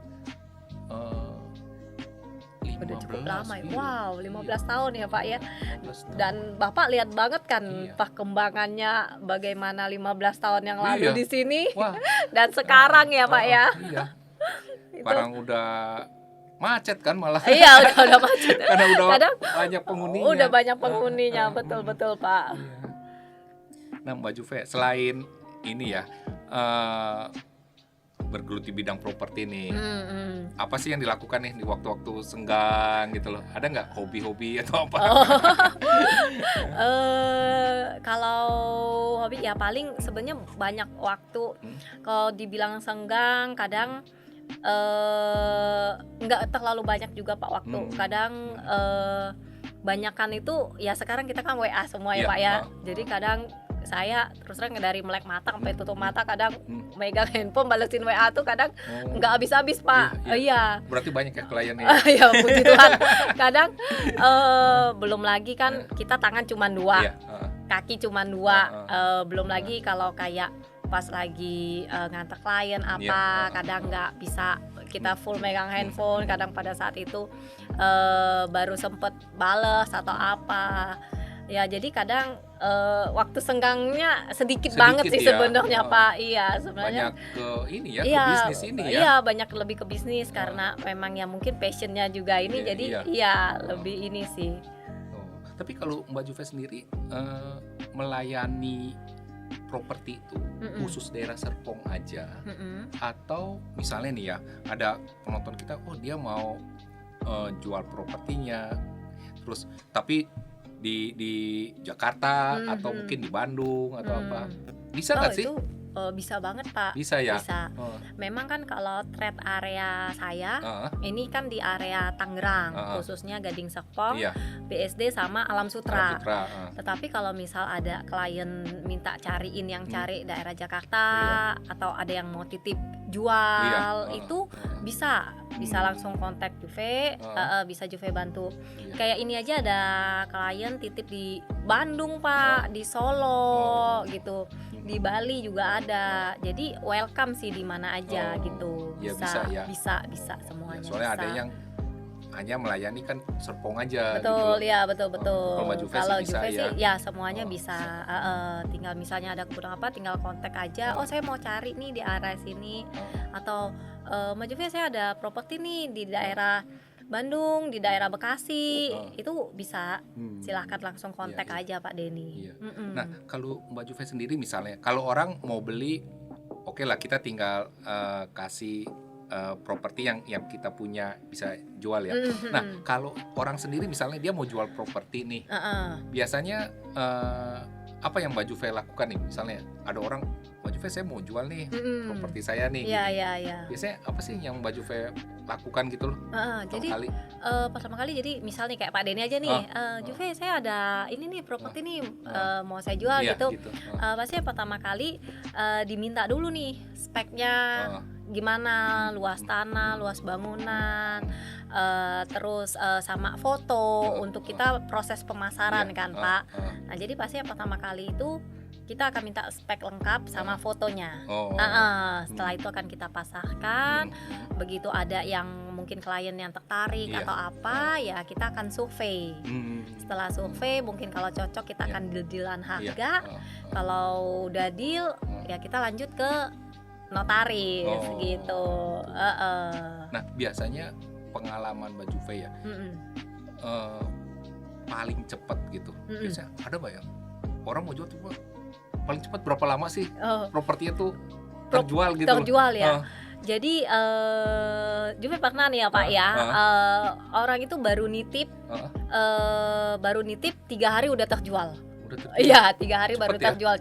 Udah cukup lama ya. Wow, 15 tahun ya Pak ya. Dan Bapak lihat banget kan perkembangannya bagaimana 15 tahun yang lalu di sini. Dan sekarang ya Pak ya. Sekarang udah macet kan malah. Iya, udah macet. Karena udah banyak penghuninya. Udah banyak penghuninya, betul Pak. Nah, Mbak Juve, selain ini ya, bergelut di bidang properti nih, apa sih yang dilakukan nih di waktu-waktu senggang gitu loh? Ada nggak hobi-hobi atau apa? Kalau hobi ya paling sebenarnya banyak waktu. Kalau dibilang senggang, kadang nggak terlalu banyak juga Pak waktu. Kadang banyakan itu ya sekarang kita kan WA semua ya Pak ya. Jadi kadang saya terus terang dari melek mata sampai tutup mata kadang megang handphone balesin WA tuh kadang nggak habis-habis Pak. Iya. Berarti banyak ya kliennya. Ya puji Tuhan. Kadang belum lagi kan kita tangan cuma 2, kaki cuma 2. Belum lagi kalau kayak pas lagi ngantar klien kadang nggak bisa kita full megang handphone. Kadang pada saat itu baru sempet bales atau apa. Ya jadi kadang waktu senggangnya sedikit banget sih sebenarnya Pak. Iya sebenarnya. Banyak ke ini ya, ke bisnis ini ya. Iya banyak lebih ke bisnis karena memang ya mungkin passionnya juga ini jadi lebih ini sih. Tapi kalau Mbak Juve sendiri melayani properti itu khusus daerah Serpong aja, atau misalnya nih ya ada penonton kita, dia mau jual propertinya, terus tapi di Jakarta atau mungkin di Bandung atau apa, bisa nggak sih? Itu bisa banget Pak. Bisa ya. Bisa. Memang kan kalau trade area saya ini kan di area Tangerang, khususnya Gading Serpong, BSD sama Alam Sutra. Tetapi kalau misal ada klien minta cariin yang cari daerah Jakarta atau ada yang mau titip jual itu bisa langsung kontak Juve, bisa Juve bantu. Kayak ini aja ada klien titip di Bandung Pak, di Solo gitu, di Bali juga ada. Jadi welcome sih di mana aja gitu. Bisa semuanya. Soalnya bisa. ada yang hanya melayani kan Serpong aja Betul, gitu. ya betul. Kalau Mbak Juve Kalau sih bisa Juve ya. sih ya semuanya bisa. Tinggal misalnya ada kebutuhan apa, tinggal kontak aja. Oh, saya mau cari nih di area sini. Atau Mbak Juve, saya ada properti nih di daerah Bandung, di daerah Bekasi. Itu bisa. Silahkan langsung kontak aja Pak Denny. Iya. Nah, kalau Mbak Juve sendiri misalnya, kalau orang mau beli, oke lah kita tinggal kasih properti yang kita punya bisa jual ya. Nah, kalau orang sendiri misalnya dia mau jual properti nih, biasanya apa yang Mbak Juve lakukan nih? Misalnya ada orang, Mbak Juve saya mau jual nih properti saya nih. Iya. Biasanya apa sih yang Mbak Juve lakukan gitu loh? Jadi pertama kali jadi misalnya kayak Pak Denny aja nih, Juve saya ada ini nih properti nih mau saya jual gitu. Pasti pertama kali diminta dulu nih speknya gimana, luas tanah, luas bangunan, terus sama foto untuk kita proses pemasaran kan Pak. Nah jadi pasti yang pertama kali itu kita akan minta spek lengkap sama fotonya. Setelah itu akan kita pasarkan. Begitu ada yang mungkin klien yang tertarik atau apa, ya kita akan survei. Setelah survei mungkin kalau cocok kita akan deal-dealan harga. Kalau udah deal ya kita lanjut ke notaris gitu. Nah biasanya pengalaman Mbak Juve ya paling cepat gitu. Biasanya ada nggak ya orang mau jual tuh paling cepat berapa lama sih propertinya tuh terjual gitu? Terjual ya. Jadi Juve pernah nih ya Pak ya, orang itu baru nitip 3 hari udah terjual. Iya, 3 hari baru terjual,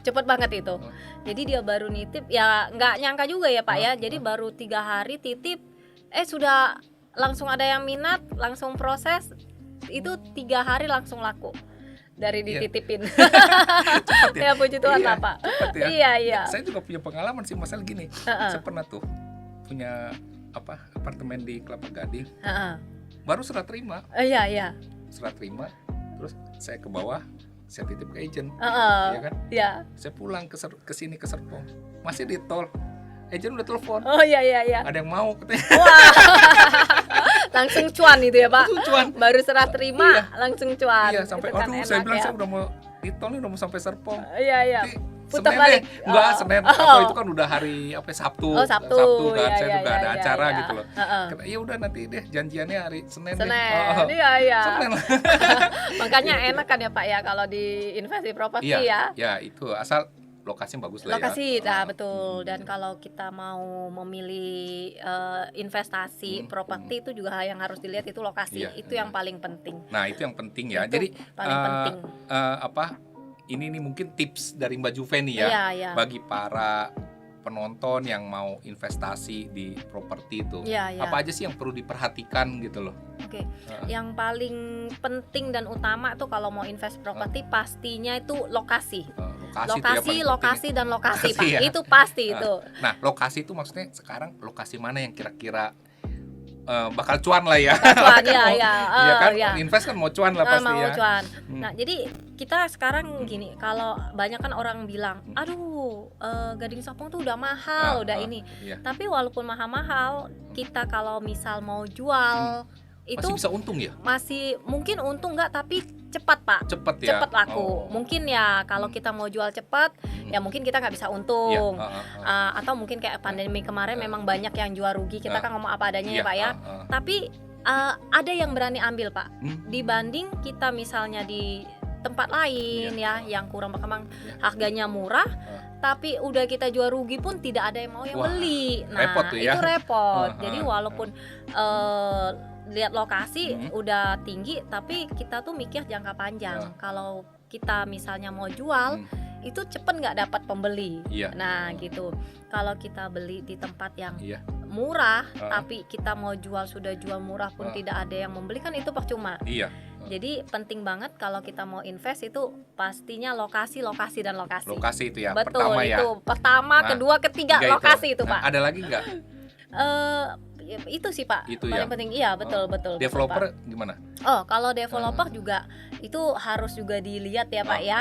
cepet banget itu. Jadi dia baru nitip, ya nggak nyangka juga ya Pak ya. Jadi baru 3 hari titip, sudah langsung ada yang minat, langsung proses, itu 3 hari langsung laku dari dititipin. Cepet ya. Ya puji Tuhan lah Pak. Cepet ya. Iya. Saya juga punya pengalaman sih masalah gini. Saya pernah tuh punya apartemen di Kelapa Gading. Baru serah terima. Iya. Serah terima, terus saya ke bawah. Saya titip ke agent, ya kan? Iya. Saya pulang ke sini ke Serpong, masih di tol, agent udah telepon. Iya. Ada yang mau katanya. Wah, langsung cuan itu ya Pak. Langsung cuan. Baru serah terima, langsung cuan. Iya, sampai kan saya bilang ya. saya udah mau di tol nih, udah mau sampai Serpong. Iya. Putar Senin balik. Senin. Atau itu kan udah hari Sabtu. Sabtu kan. Saya juga ada acara iya. gitu loh. Ya udah nanti deh janjiannya hari Senin. Iya. Senin. Makanya enak kan ya Pak ya kalau di investasi properti ya. Iya, itu asal lokasinya bagus lah ya. Lokasi, betul. Dan kalau kita mau memilih investasi properti itu juga yang harus dilihat itu lokasi. Itu yang paling penting. Nah, itu yang penting ya. Itu jadi paling penting. Ini nih mungkin tips dari Mbak Juve nih ya, bagi para penonton yang mau investasi di properti itu. Apa aja sih yang perlu diperhatikan gitu loh? Oke. Yang paling penting dan utama tuh kalau mau invest properti pastinya itu lokasi. Lokasi dan lokasi Pak. Ya. Itu pasti itu. Nah, lokasi itu maksudnya sekarang lokasi mana yang kira-kira bakal cuan lah ya. Cuan ya. Iya kan, invest kan mau cuan lah pasti ya. Cuan. Nah, jadi kita sekarang gini, kalau banyak kan orang bilang, aduh, Gading Serpong tuh udah mahal, udah ini. Tapi walaupun mahal-mahal, kita kalau misal mau jual itu masih bisa untung ya? Masih mungkin untung nggak, tapi cepat Pak. Cepat laku. Mungkin ya kalau kita mau jual cepat, ya mungkin kita nggak bisa untung. Atau mungkin kayak pandemi kemarin memang banyak yang jual rugi. Kita kan ngomong apa adanya ya Pak ya. Tapi ada yang berani ambil Pak. Dibanding kita misalnya di tempat lain yang kurang berkembang, harganya murah, tapi udah kita jual rugi pun tidak ada yang mau yang beli. Nah, repot tuh ya. Itu repot. Jadi walaupun lihat lokasi udah tinggi, tapi kita tuh mikir jangka panjang. Kalau kita misalnya mau jual, itu cepet nggak dapat pembeli. Nah gitu. Kalau kita beli di tempat yang murah, tapi kita mau sudah jual murah pun tidak ada yang membeli, kan itu percuma. Jadi penting banget kalau kita mau invest itu pastinya lokasi dan lokasi. Lokasi itu ya. Betul, pertama itu pertama, kedua, ketiga lokasi itu Pak. Ada lagi nggak? Itu sih Pak, itu paling penting. Iya betul. Developer betul, gimana? Kalau developer juga itu harus juga dilihat ya Pak ya.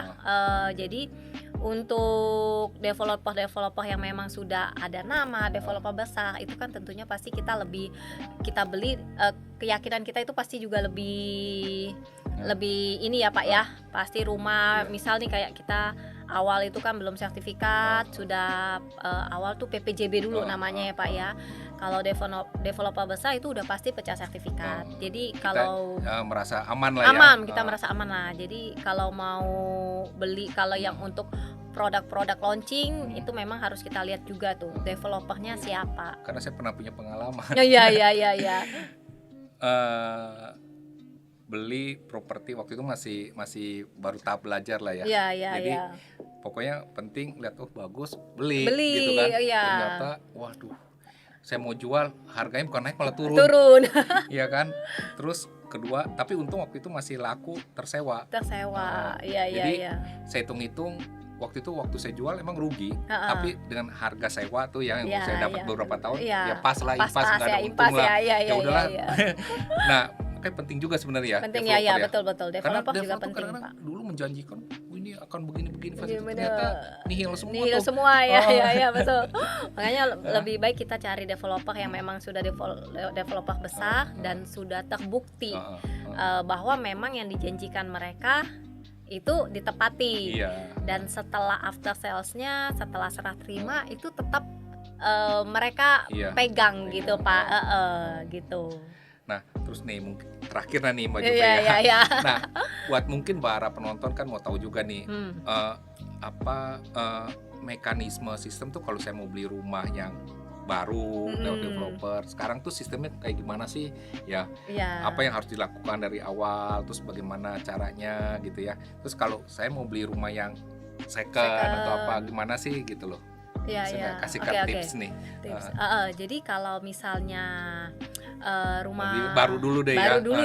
Jadi untuk developer yang memang sudah ada nama, developer besar, itu kan tentunya pasti kita beli keyakinan kita itu pasti juga lebih ini ya Pak ya. Pasti rumah misal nih kayak kita awal itu kan belum sertifikat, sudah awal tuh PPJB dulu namanya ya Pak ya. Kalau developer besar itu udah pasti pecah sertifikat. Jadi kalau kita merasa aman lah kita merasa aman lah. Jadi kalau mau beli, kalau yang untuk produk-produk launching itu memang harus kita lihat juga tuh developernya siapa. Karena saya pernah punya pengalaman. Iya. Beli properti waktu itu masih baru tahap belajar lah ya. Jadi pokoknya penting lihat bagus beli gitu kan. Ternyata waduh, saya mau jual harganya bukan naik malah turun. Iya kan. Terus kedua, tapi untung waktu itu masih laku tersewa. Jadi saya hitung-hitung waktu saya jual emang rugi, tapi dengan harga sewa tuh yang saya dapat beberapa tahun ya pas lah, impas nggak ada untung lah. Ya udahlah. Nah, kayak penting juga sebenarnya. Penting ya, betul. Karena Developer juga penting, kadang-kadang Pak. dulu menjanjikan ini akan begini ternyata nihil semua ya betul. Makanya lebih baik kita cari developer yang memang sudah developer besar dan sudah terbukti bahwa memang yang dijanjikan mereka itu ditepati. Dan setelah after salesnya, setelah serah terima itu tetap mereka pegang gitu Pak, gitu. Nah, terus nih mungkin terakhir nih Mbak Juve ya. Nah, buat mungkin para penonton kan mau tahu juga nih mekanisme sistem tuh kalau saya mau beli rumah yang baru lewat developer. Sekarang tuh sistemnya kayak gimana sih? Ya. Apa yang harus dilakukan dari awal, terus bagaimana caranya gitu ya. Terus kalau saya mau beli rumah yang second atau apa gimana sih gitu loh. Kasih tips nih. Jadi kalau misalnya rumah baru dulu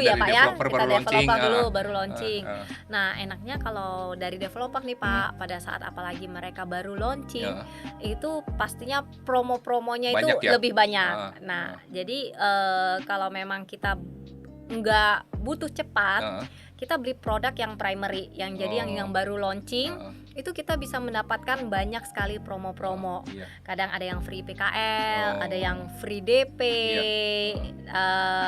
ya Pak ya, kita developer dulu baru launching. Nah enaknya kalau dari developer nih Pak, pada saat apalagi mereka baru launching itu pastinya promo-promonya itu lebih banyak. Nah jadi kalau memang kita nggak butuh cepat, kita beli produk yang primary, yang jadi yang baru launching, itu kita bisa mendapatkan banyak sekali promo-promo. Kadang ada yang free PKL, ada yang free DP,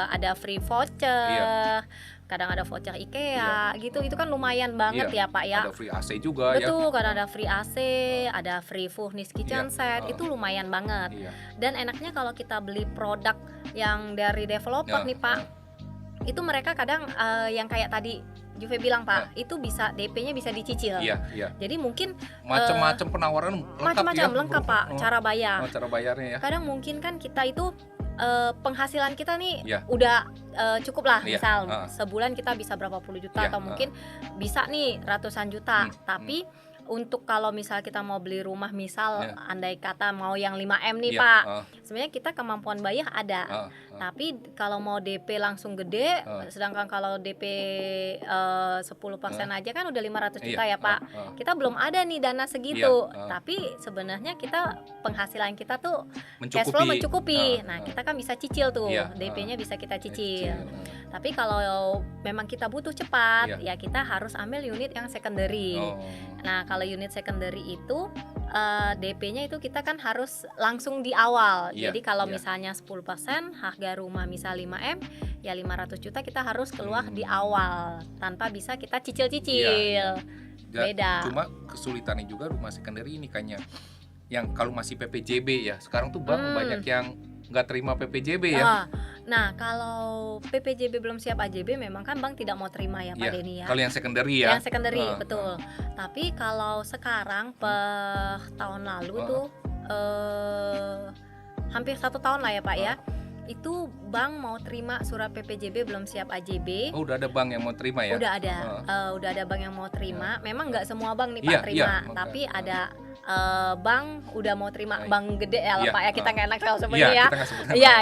ada free voucher, kadang ada voucher IKEA, gitu. Itu kan lumayan banget ya Pak ya. Ada free AC juga. Betul, kadang ada free AC, ada free furnished kitchen set, itu lumayan banget. Dan enaknya kalau kita beli produk yang dari developer nih Pak, itu mereka kadang yang kayak tadi Juve bilang Pak, itu bisa DP-nya bisa dicicil. Jadi mungkin macam-macam penawaran lengkap Pak, cara bayar. Cara bayarnya ya. Kadang mungkin kan kita itu penghasilan kita nih udah cukup lah, misal sebulan kita bisa berapa puluh juta atau mungkin bisa nih ratusan juta, tapi untuk kalau misal kita mau beli rumah misal andai kata mau yang 5M nih Pak, sebenarnya kita kemampuan bayar ada, tapi kalau mau DP langsung gede, sedangkan kalau DP 10% aja kan udah 500 juta ya Pak, kita belum ada nih dana segitu, tapi sebenarnya kita penghasilan kita tuh cash flow mencukupi. Nah kita kan bisa cicil tuh, DP-nya bisa kita cicil. Tapi kalau memang kita butuh cepat, ya kita harus ambil unit yang secondary. Nah kalau unit secondary itu DP-nya itu kita kan harus langsung di awal. Jadi kalau misalnya 10% harga rumah misal 5M, ya 500 juta kita harus keluar di awal tanpa bisa kita cicil-cicil. Beda. Cuma kesulitannya juga rumah secondary ini kayaknya yang kalau masih PPJB ya. Sekarang tuh bank banyak yang nggak terima PPJB ya. Nah kalau PPJB belum siap AJB memang kan bank tidak mau terima ya Pak Denny ya. Kalau yang secondary ya. Yang secondary betul. Tapi kalau sekarang per tahun lalu tuh hampir 1 tahun lah ya Pak ya. Itu bank mau terima surat PPJB belum siap AJB. Udah ada bank yang mau terima ya? Udah ada bank yang mau terima. Memang nggak semua bank nih Pak terima, tapi ada bank udah mau terima, bank gede ya lah Pak ya, kita nggak enak kalau sebenarnya ya. Iya,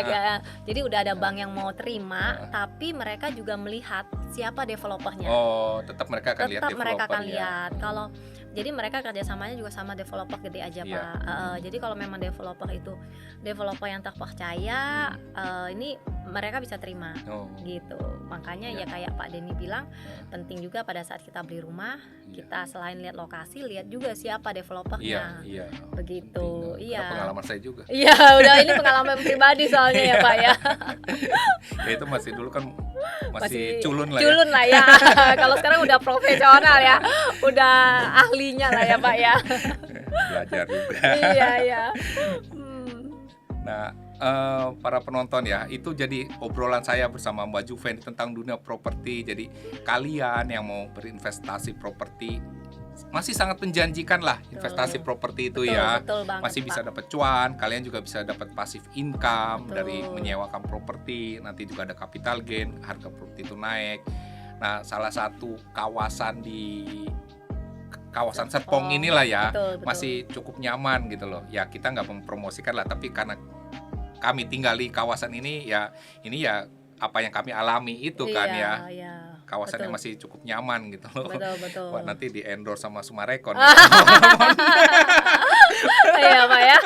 jadi udah ada bank yang mau terima, tapi mereka juga melihat siapa developernya. Tetap mereka akan lihat developernya. Kalau jadi mereka kerjasamanya juga sama developer gede aja Pak. Jadi kalau memang developer itu developer yang terpercaya, ini mereka bisa terima gitu. Makanya ya kayak Pak Denny bilang, penting juga pada saat kita beli rumah, kita selain lihat lokasi, lihat juga siapa developernya. Begitu. Iya. Pengalaman saya juga. Iya, udah ini pengalaman pribadi soalnya ya Pak ya. Ya itu masih dulu kan masih culun lah ya. Culun lah ya. Kalau sekarang udah profesional ya, udah ahlinya lah ya Pak ya. Belajar juga. Iya. Nah, para penonton ya, itu jadi obrolan saya bersama Mbak Juve tentang dunia properti. Jadi kalian yang mau berinvestasi properti masih sangat menjanjikan lah investasi properti itu betul banget, masih bisa dapat cuan, kalian juga bisa dapat passive income dari menyewakan properti, nanti juga ada capital gain, harga properti itu naik. Nah, salah satu kawasan di kawasan Serpong inilah ya, betul. Masih cukup nyaman gitu loh. Ya kita nggak mempromosikan lah, tapi karena kami tinggal di kawasan ini ya apa yang kami alami itu kan ya. Kawasan yang masih cukup nyaman gitu loh. Betul. Wah, nanti di endorse sama Sumarekon. Iya Pak ya.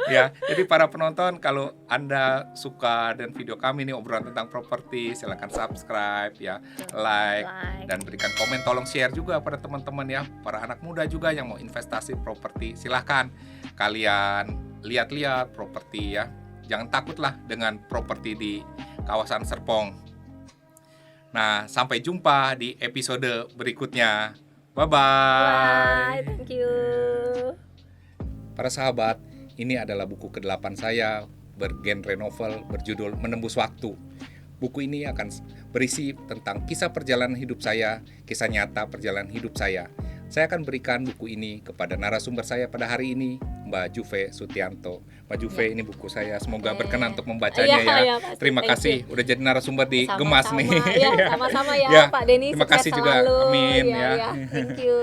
Ya, jadi para penonton, kalau Anda suka dan video kami nih obrolan tentang properti, silakan subscribe ya, like dan berikan komen, tolong share juga pada teman-teman ya, para anak muda juga yang mau investasi properti. Silahkan kalian lihat-lihat properti ya. Jangan takutlah dengan properti di kawasan Serpong. Nah, sampai jumpa di episode berikutnya. Bye-bye. Bye, thank you. Para sahabat, ini adalah buku ke-8 saya bergenre novel berjudul Menembus Waktu. Buku ini akan berisi tentang kisah perjalanan hidup saya, kisah nyata perjalanan hidup saya. Saya akan berikan buku ini kepada narasumber saya pada hari ini, Mbak Juve Sutianto. Mbak Juve, ini buku saya, semoga berkenan untuk membacanya ya. Terima kasih udah jadi narasumber di Gemas nih. Ya, sama-sama ya, Pak Denny. Terima kasih juga. Amin ya. Thank you.